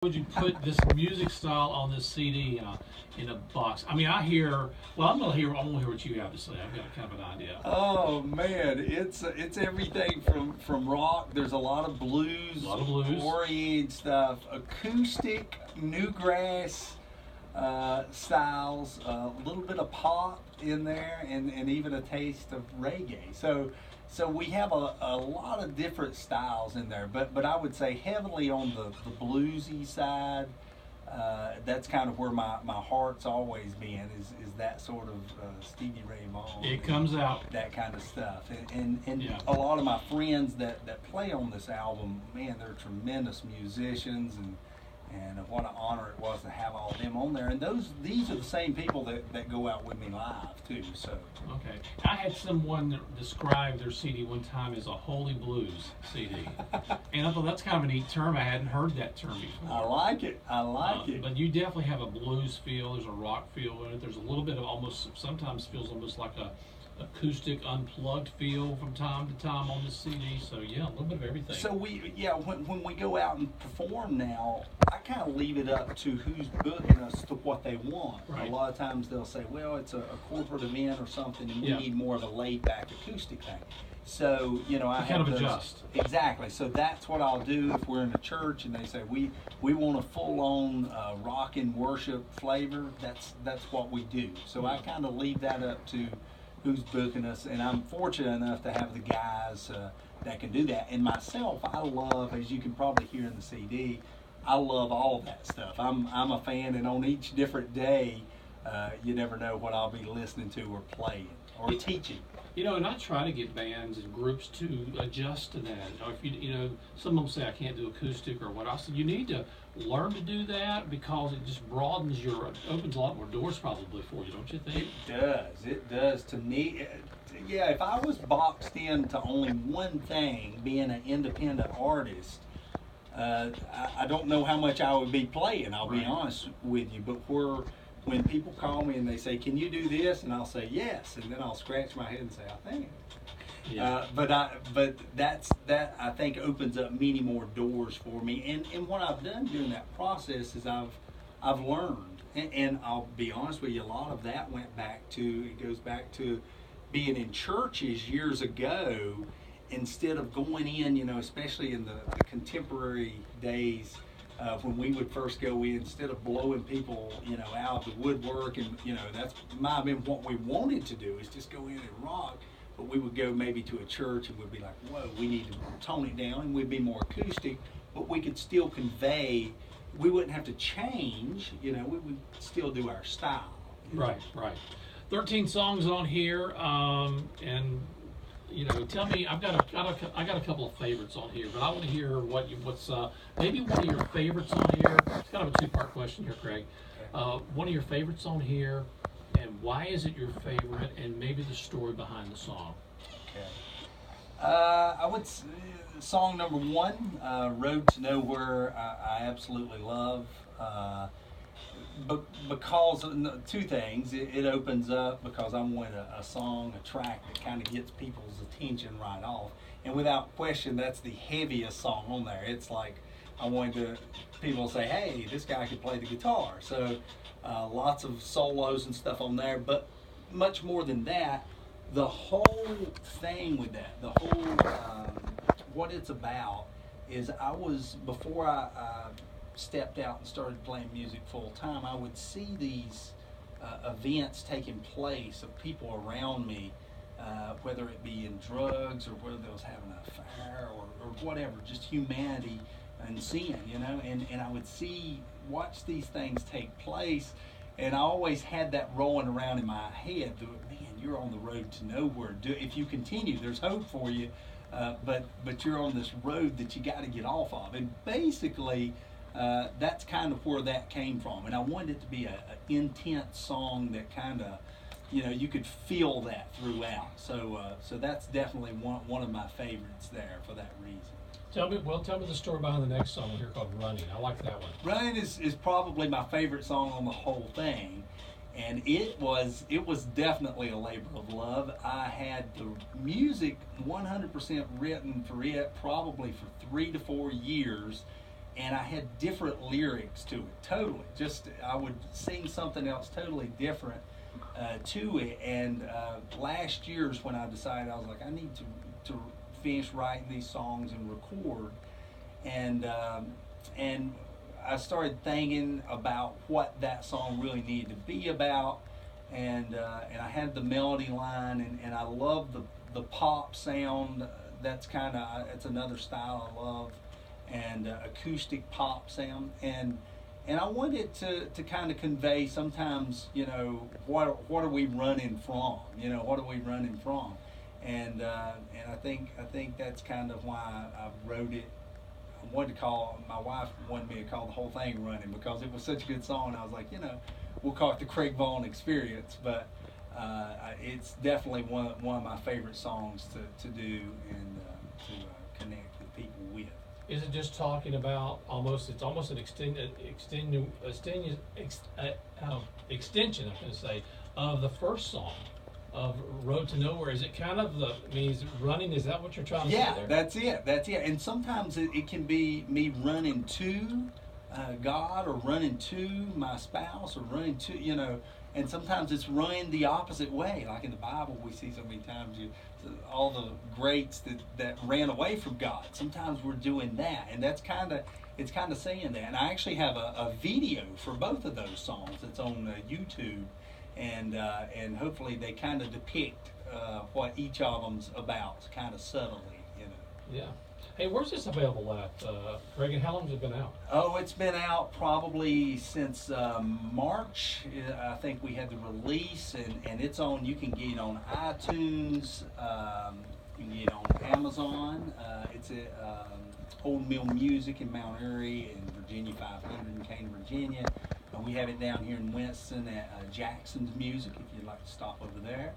Would you put this music style on this CD in a box? I mean, I hear. Well, I want to hear what you have to say. I've got kind of an idea. Oh man, it's everything from rock. There's a lot of blues, oriented stuff, acoustic, newgrass styles, a little bit of pop in there, and even a taste of reggae. So we have a lot of different styles in there, but I would say heavily on the bluesy side. That's kind of where my heart's always been is that sort of Stevie Ray Vaughan. It comes out. That kind of stuff. And Yeah. a lot of my friends that play on this album, man, they're tremendous musicians, and what an honor it was to have all of them on there. And these are the same people that go out with me live too. So Okay. I had someone describe their CD one time as a holy blues CD. And I thought that's kind of a neat term. I hadn't heard that term before. I like it. I like it. But you definitely have a blues feel. There's a rock feel in it. There's a little bit of sometimes feels almost like a acoustic unplugged feel from time to time on the CD. So yeah, a little bit of everything. So when we go out and perform now, I kind of leave it up to who's booking us to what they want. Right. A lot of times they'll say, well, it's a corporate event or something, and we Yeah. need more of a laid back acoustic thing. So I kind have of adjust. Exactly. So that's what I'll do if we're in a church and they say we want a full on rock and worship flavor. That's what we do. So I kind of leave that up to who's booking us, and I'm fortunate enough to have the guys that can do that. And myself, I love, as you can probably hear in the CD, I love all that stuff. I'm a fan, and on each different day, you never know what I'll be listening to or playing or teaching. And I try to get bands and groups to adjust to that. If some of them say I can't do acoustic or what. I said you need to learn to do that because it just opens a lot more doors probably for you, don't you think? It does. To me, yeah. If I was boxed into only one thing, being an independent artist, I don't know how much I would be playing. I'll be honest with you, but when people call me and they say, "Can you do this?" and I'll say yes, and then I'll scratch my head and say, "I think." Yeah. But that I think opens up many more doors for me. And what I've done during that process is I've learned, and I'll be honest with you, a lot of that goes back to being in churches years ago. Instead of going in, especially in the contemporary days. When we would first go in, instead of blowing people, out of the woodwork, and that's might have been what we wanted to do, is just go in and rock. But we would go maybe to a church and we'd be like, whoa, we need to tone it down, and we'd be more acoustic, but we could still convey. We wouldn't have to change, we would still do our style. Right. 13 songs on here, and. Tell me. I got a couple of favorites on here, but I want to hear what's maybe one of your favorites on here. It's kind of a two-part question here, Craig. One of your favorites on here, and why is it your favorite, and maybe the story behind the song. Okay. I would song number one, "Road to Nowhere." I absolutely love. But because of two things, it opens up because I want a song, a track that kind of gets people's attention right off. And without question, that's the heaviest song on there. It's like I wanted people to say, hey, this guy could play the guitar. So lots of solos and stuff on there. But much more than that, the whole thing with that, the whole, what it's about is before I stepped out and started playing music full time, I would see these events taking place of people around me, whether it be in drugs or whether they was having an affair or whatever, just humanity and sin, and I would watch these things take place, and I always had that rolling around in my head, man, you're on the road to nowhere. If you continue, there's hope for you, but you're on this road that you got to get off of, and basically that's kind of where that came from, and I wanted it to be an intense song that kind of, you could feel that throughout. So that's definitely one of my favorites there for that reason. Tell me the story behind the next song here called "Running." I like that one. "Running" is probably my favorite song on the whole thing, and it was definitely a labor of love. I had the music 100% written for it probably for 3 to 4 years. and I had different lyrics to it, totally. Just I would sing something else totally different to it. And last year's when I decided, I was like, I need to finish writing these songs and record. And I started thinking about what that song really needed to be about, and I had the melody line, and I love the pop sound. That's kind of it's another style I love, and acoustic pop sound, and I wanted to kind of convey sometimes, what are we running from? What are we running from? And I think that's kind of why I wrote it. My wife wanted me to call the whole thing Running because it was such a good song. I was like, we'll call it the Craig Vaughn Experience, but it's definitely one of my favorite songs to do and to connect with people with. Is it just talking about it's almost an extension, I'm going to say, of the first song, of Road to Nowhere? Is it kind of running? Is that what you're trying to say there? That's it. And sometimes it can be me running to God, or running to my spouse, or running to, and sometimes it's running the opposite way. Like in the Bible, we see so many times all the greats that ran away from God. Sometimes we're doing that, and it's kind of saying that. And I actually have a video for both of those songs. It's on YouTube. And hopefully they kind of depict what each of them's about, kind of subtly, Yeah. Hey, where's this available at, Greg? And how long has it been out? Oh, it's been out probably since March. I think we had the release, and it's on. You can get it on iTunes. You can get it on Amazon. It's at Old Mill Music in Mount Airy and Virginia 500 in Cane, Virginia. We have it down here in Winston at Jackson's Music, if you'd like to stop over there.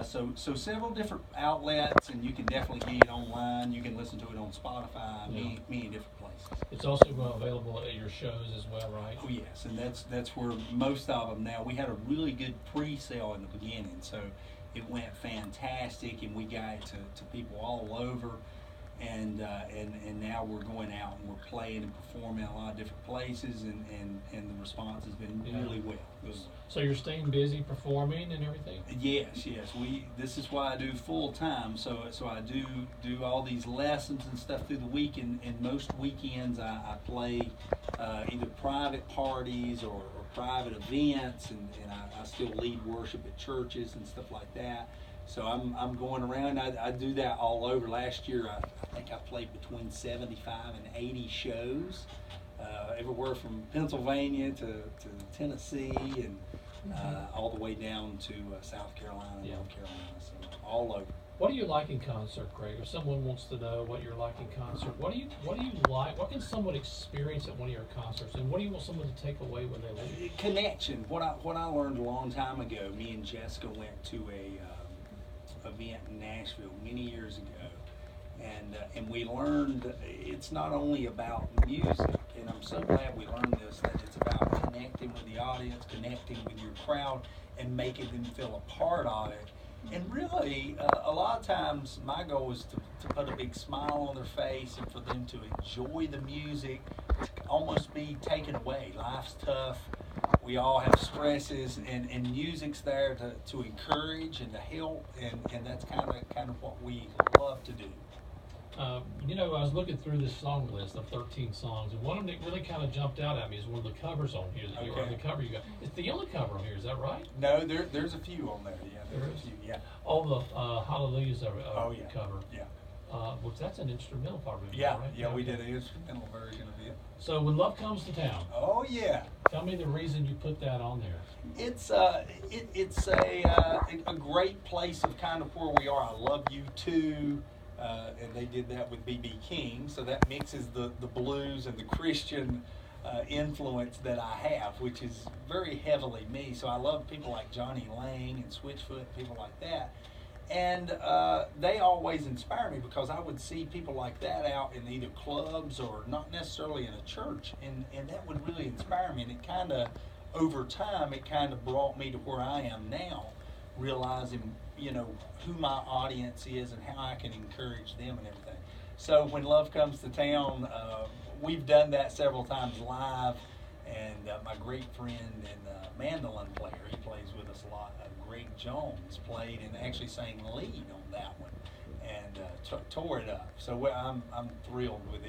So several different outlets, and you can definitely get it online. You can listen to it on Spotify, many different places. It's also available at your shows as well, right? Oh yes, and that's where most of them now. We had a really good pre-sale in the beginning, so it went fantastic, and we got it to people all over. And now we're going out and we're playing and performing at a lot of different places, and the response has been really well. So you're staying busy performing and everything? Yes. This is why I do full time. So I do all these lessons and stuff through the week, and most weekends I play either private parties or private events, and I still lead worship at churches and stuff like that. So I'm going around. I do that all over. Last year, I think I played between 75 and 80 shows, everywhere from Pennsylvania to Tennessee, and all the way down to South Carolina, North Carolina, so all over. What do you like in concert, Craig? If someone wants to know what you're like in concert, what do you like? What can someone experience at one of your concerts, and what do you want someone to take away when they leave? Connection. What I learned a long time ago. Me and Jessica went to a event in Nashville many years ago, and we learned it's not only about music, and I'm so glad we learned this, that it's about connecting with the audience, connecting with your crowd, and making them feel a part of it. And really, a lot of times my goal is to put a big smile on their face, and for them to enjoy the music, to almost be taken away. Life's tough. We all have stresses, and music's there to encourage and to help, and that's kind of what we love to do. I was looking through this song list of 13 songs, and one of them that really kind of jumped out at me is one of the covers on here. The cover you got. It's the only cover on here. Is that right? No, there's a few on there. Yeah, there's a few. Yeah. Oh, the Hallelujah's cover. Yeah. Which that's an instrumental part of it. Yeah, right? Yeah, we did an instrumental version of it. So when Love Comes to Town. Oh yeah. Tell me the reason you put that on there. It's a great place of kind of where we are. I Love You Too. And they did that with B.B. King, so that mixes the blues and the Christian influence that I have, which is very heavily me. So I love people like Johnny Lang and Switchfoot, people like that. And they always inspire me, because I would see people like that out in either clubs or not necessarily in a church, and that would really inspire me. And it kind of, over time, it kind of brought me to where I am now, realizing, who my audience is and how I can encourage them and everything. So when Love Comes to Town, we've done that several times live, and my great friend and mandolin player, he plays with us a lot, Greg Jones, played and actually sang lead on that one, and tore it up. So I'm thrilled with it.